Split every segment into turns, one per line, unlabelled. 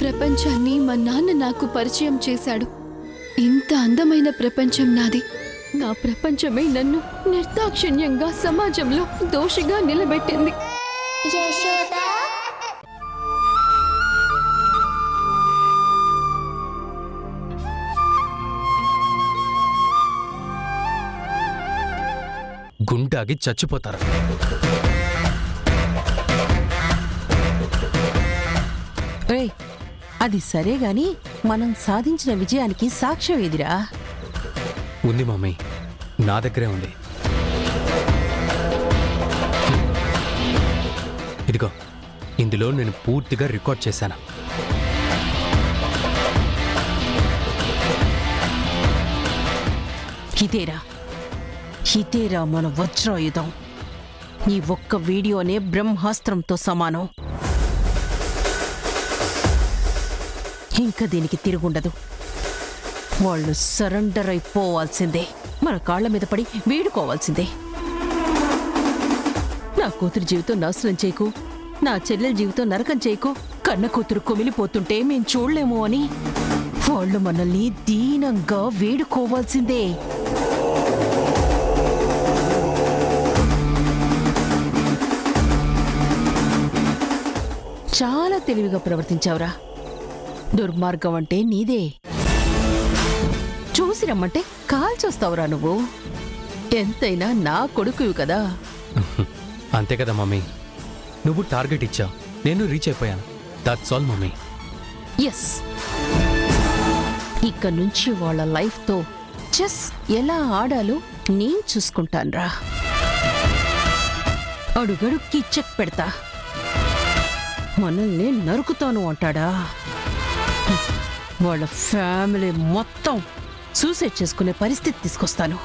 ప్రపంచాన్ని మా నాన్న నాకు పరిచయం చేశాడు. ఇంత అందమైన ప్రపంచం నాది. నా ప్రపంచమే నన్ను నిర్దాక్షిణ్యంగా సమాజంలో దోషిగా నిలబెట్టింది.
గుండాగి చచ్చిపోతారు.
అది సరే గాని మనం సాధించిన విజయానికి సాక్ష్యం ఏదిరా?
ఉంది మమ్మీ, నా దగ్గరే ఉంది. ఇదిగో, ఇందులో నేను పూర్తిగా రికార్డ్ చేశాను.
ఇదేరా మన వజ్రాయుధం. ఈ ఒక్క వీడియోనే బ్రహ్మాస్త్రంతో సమానం. ఇంకా దీనికి తిరుగుండదు. వాళ్ళు సరెండర్ అయిపోవాల్సిందే. మన కాళ్ల మీద పడి వేడుకోవాల్సిందే. నా కూతురు జీవితం నాశనం చేయకు, నా చెల్లెల జీవితం నరకం చేయకు. కన్న కూతురు కొమిలిపోతుంటే మేం చూడలేము అని వాళ్ళు మనల్ని దీనంగా వేడుకోవాల్సిందే. చాలా తెలివిగా ప్రవర్తించావురా. దుర్మార్గం అంటే నీదే. చూసి రమ్మంటే కాల్చొస్తావురా నువ్వు. ఎంతైనా నా కొడుకువి కదా.
అంతే కదా మమ్మీ, నువ్వు టార్గెట్ ఇచ్చావు, నేను రీచ్ అయిపోయాను. That's all mummy.
ఎస్, ఇక నుంచి వాళ్ళ లైఫ్తో చెస్ ఎలా ఆడాలో నేను చూసుకుంటాన్రా. అడుగడుక్కి చెక్ పెడతా. మనల్ని నరుకుతాను అంటాడా? వాళ్ళ ఫ్యామిలీ మొత్తం సూసైడ్ చేసుకునే పరిస్థితి తీసుకొస్తాను.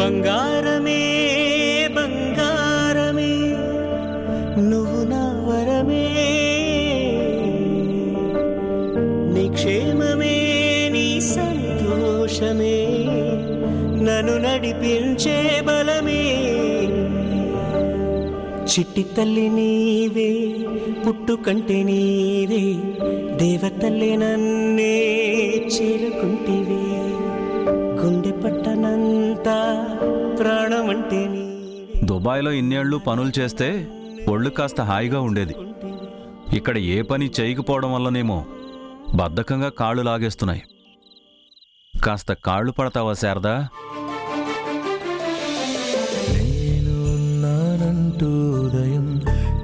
బంగారమే బంగారమే నువ్వు నా వరమే, నీ క్షేమమే నీ సంతోషమే నన్ను నడిపించే బలమే. చిట్టి తల్లి నీవే, పుట్టుకంటే నీవే, దేవతల్లే నన్నే చేరుకుంటివే. గుండె పట్టనంతా ప్రాణం అంటే నీవే.
దుబాయ్లో ఇన్నేళ్లు పనులు చేస్తే ఒళ్ళు కాస్త హాయిగా ఉండేది. ఇక్కడ ఏ పని చేయకపోవడం వల్లనేమో బద్ధకంగా కాళ్ళు లాగేస్తున్నాయి. కాస్త కాళ్ళు పడతావా శారదా?
ఉదయం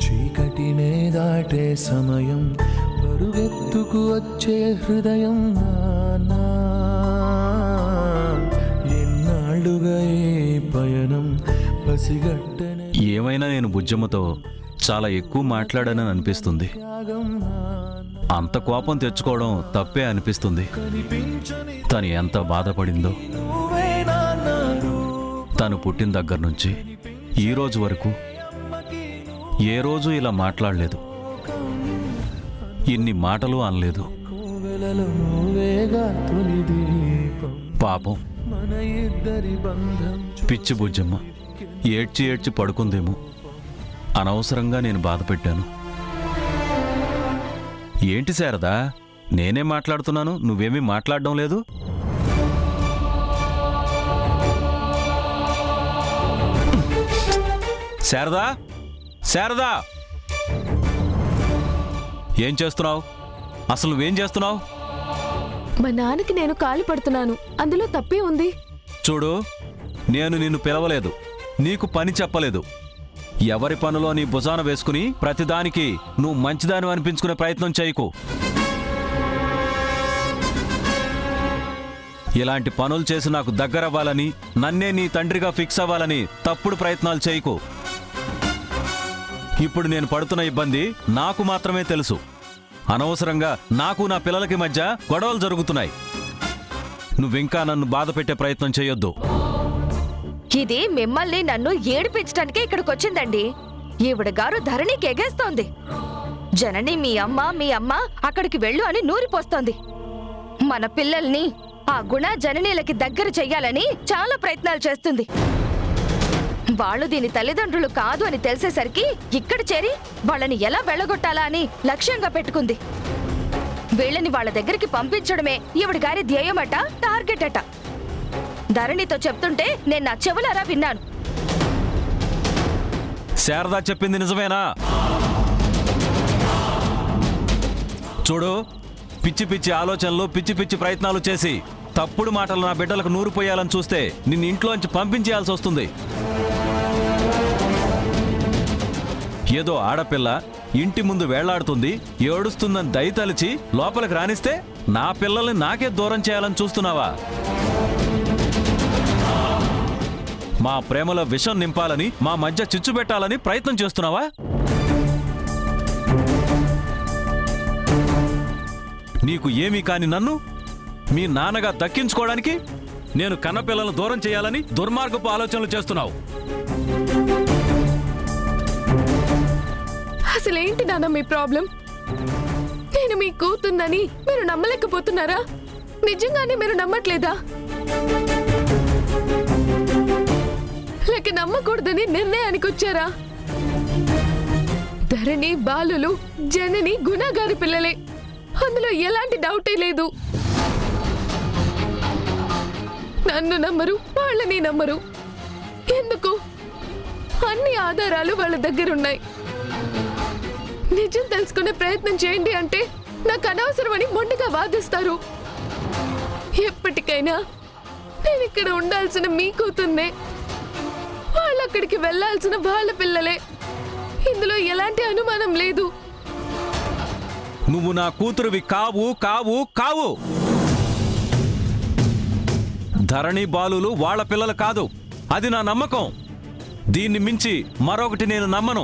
చీకటినే దాటే సమయం, పరుగెత్తుకు వచ్చే హృదయం నానా. ఎన్నాళ్ళుగా ఏ పయనం పసిగట్టనే.
ఏమైనా నేను బుజ్జమ్మతో చాలా ఎక్కువ మాట్లాడానని అనిపిస్తుంది. అంత కోపం తెచ్చుకోవడం తప్పే అనిపిస్తుంది. తను ఎంత బాధపడిందో. తను పుట్టిన దగ్గర నుంచి ఈ రోజు వరకు ఏ రోజు ఇలా మాట్లాడలేదు, ఇన్ని మాటలు అనలేదు. పాపం పిచ్చి బుజ్జమ్మ ఏడ్చి ఏడ్చి పడుకుందేమో. అనవసరంగా నేను బాధ పెట్టాను. ఏంటి శారదా, నేనే మాట్లాడుతున్నాను, నువ్వేమీ మాట్లాడడం లేదు? శారదా, శారదా, ఏం చేస్తున్నావు? అసలు నువ్వేం చేస్తున్నావు?
మా నాన్నకి నేను కాలు పడుతున్నాను, అందులో తప్పే ఉంది.
చూడు, నేను నిన్ను పిలవలేదు, నీకు పని చెప్పలేదు. ఎవరి పనులో నీ భుజాన వేసుకుని ప్రతిదానికి నువ్వు మంచిదాని అనిపించుకునే ప్రయత్నం చేయకు. ఇలాంటి పనులు చేసి నాకు దగ్గరవ్వాలని, నన్నే నీ తండ్రిగా ఫిక్స్ అవ్వాలని తప్పుడు ప్రయత్నాలు చేయకు. ఇప్పుడు నేను పడుతున్న ఇబ్బంది నాకు మాత్రమే తెలుసు. అనవసరంగా నాకు నా పిల్లలకి మధ్య గొడవలు జరుగుతున్నాయి. నువ్వింకా నన్ను బాధ పెట్టే ప్రయత్నం చేయొద్దు.
ఇది మిమ్మల్ని నన్ను ఏడిపించడానికే ఇక్కడికొచ్చిందండి. ఈవిడ గారు ధరణికి ఎగేస్తోంది. జనని మీ అమ్మ అక్కడికి వెళ్ళు అని నూరిపోస్తోంది. మన పిల్లల్ని ఆ గుణ జననీలకి దగ్గర చెయ్యాలని చాలా ప్రయత్నాలు చేస్తుంది. వాళ్ళు దీని తల్లిదండ్రులు కాదు అని తెలిసేసరికి ఇక్కడ చేరి వాళ్ళని ఎలా వెళ్ళగొట్టాలా అని లక్ష్యంగా పెట్టుకుంది. వీళ్ళని వాళ్ళ దగ్గరికి పంపించడమే ఈవిడ గారి ధ్యేయమట, టార్గెట్ అట. ధరణితో చెప్తుంటే నేను నా చెవులారా విన్నాను.
శారదా చెప్పింది నిజమేనా? చూడు, పిచ్చి పిచ్చి ఆలోచనలు, పిచ్చి పిచ్చి ప్రయత్నాలు చేసి తప్పుడు మాటలు నా బిడ్డలకు నూరు పోయాలని చూస్తే నిన్ను ఇంట్లోంచి పంపించేయాల్సి వస్తుంది. ఏదో ఆడపిల్ల ఇంటి ముందు వేళ్లాడుతుంది, ఏడుస్తుందని దయతలిచి లోపలికి రానిస్తే నా పిల్లల్ని నాకే దూరం చేయాలని చూస్తున్నావా? మా ప్రేమలో విషం నింపాలని, మా మధ్య చిచ్చు పెట్టాలని ప్రయత్నం చేస్తున్నావా? నీకు ఏమీ కాని నన్ను మీ నాన్నగా దక్కించుకోవడానికి నేను కన్నపిల్లలను దూరం చేయాలని దుర్మార్గపు ఆలోచనలు చేస్తున్నావు.
అసలేంటి నాన్న మీ ప్రాబ్లం? నేను మీ కూతున్నని మీరు నమ్మలేకపోతున్నారా? నిజంగానే మీరు నమ్మట్లేదా? లేక నమ్మకూడదని నిర్ణయానికి వచ్చారా? ధరణి, బాలులు, జనని గుణగారి పిల్లలే, అందులో ఎలాంటి డౌటే లేదు. నన్ను నమ్మరు, వాళ్ళని నమ్మరు. ఎందుకు? అన్ని ఆధారాలు వాళ్ళ దగ్గరున్నాయి. నిజం తెలుసుకునే ప్రయత్నం చేయండి అంటే నాకు అనవసరమని మొండిగా వాదిస్తారు. ఎప్పటికైనా నేను ఇక్కడ ఉండాల్సిన మీ కూతున్నే, వాళ్ళు అక్కడికి వెళ్లాల్సిన వాళ్ళ పిల్లలే. ఇందులో ఎలాంటి అనుమానం లేదు.
నువ్వు నా కూతురువి కావు, కావు, కావు. ధరణి, బాలులు వాళ్ళ పిల్లలు కాదు. అది నా నమ్మకం. దీన్ని మించి మరొకటి నేను నమ్మను.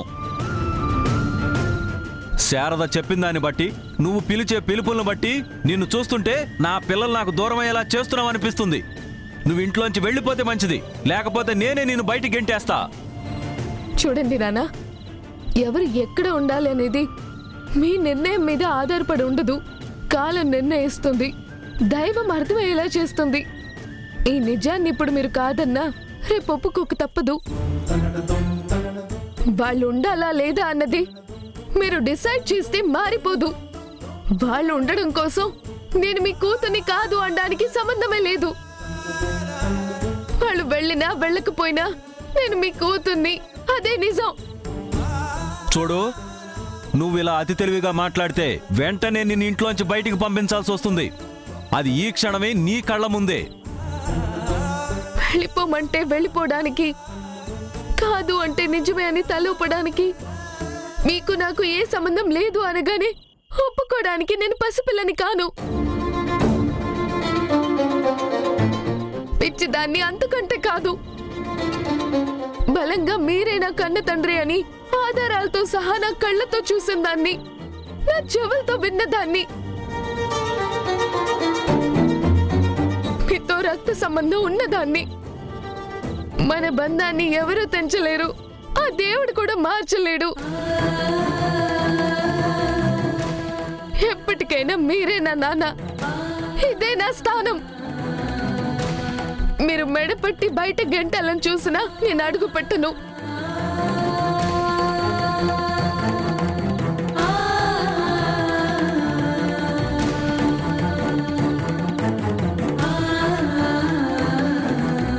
శారద చెప్పిన దాన్ని బట్టి, నువ్వు పిలిచే పిలుపులను బట్టి నిన్ను చూస్తుంటే నా పిల్లలు నాకు దూరమయ్యేలా చేస్తున్నావనిపిస్తుంది. నువ్వు ఇంట్లోంచి వెళ్ళిపోతే మంచిది, లేకపోతే నేనే నిన్ను బయటికి గెంటేస్తా.
చూడండి నాన్న, ఎవరు ఎక్కడ ఉండాలి అనేది మీ నిర్ణయం మీద ఆధారపడి ఉండదు. కాలం నిర్ణయిస్తుంది, దైవం అర్థమయ్యేలా చేస్తుంది. ఈ నిజాన్ని ఇప్పుడు మీరు కాదన్నా రేపు ఒప్పుకోక తప్పదు. వాళ్ళు ఉండాలా లేదా అన్నది మీరు డిసైడ్ చేస్తే మారిపోదు. వాళ్ళు ఉండడం కోసం నేను మీ కూతుర్ని కాదు అనడానికి సంబంధమే లేదు. వాళ్ళు వెళ్ళినా వెళ్ళకపోయినా నేను మీ కూతుర్ని, అదే నిజం.
చూడు, నువ్వు ఇలా అతి తెలివిగా మాట్లాడితే వెంటనే నిన్ను ఇంట్లోంచి బయటికి పంపించాల్సి వస్తుంది. అది ఈ క్షణమే నీ కళ్ళ ముందే.
వెళ్ళిపోమంటే వెళ్ళిపోవడానికి, కాదు అంటే నిజమే అని తలూపడానికి, మీకు నాకు ఏ సంబంధం లేదు అనగానే ఒప్పుకోవడానికి నేను పసిపిల్లని కాను. పిచ్చిదాన్ని అంతకంటే కాదు. బలంగా మీరే నా కన్న తండ్రి అని ఆధారాలతో సహా నా కళ్ళతో చూసిన దాన్ని, నా చెవులతో విన్నదాన్ని. మీతో రక్త సంబంధం ఉన్నదాన్ని. మన బంధాన్ని ఎవరూ తెంచలేరు, ఆ దేవుడు కూడా మార్చలేడు. ఎప్పటికైనా మీరే నా నాన్న, ఇదే నా స్థానం. మీరు మెడపట్టి బయట గంటలను చూసినా నేను అడుగు పెట్టను.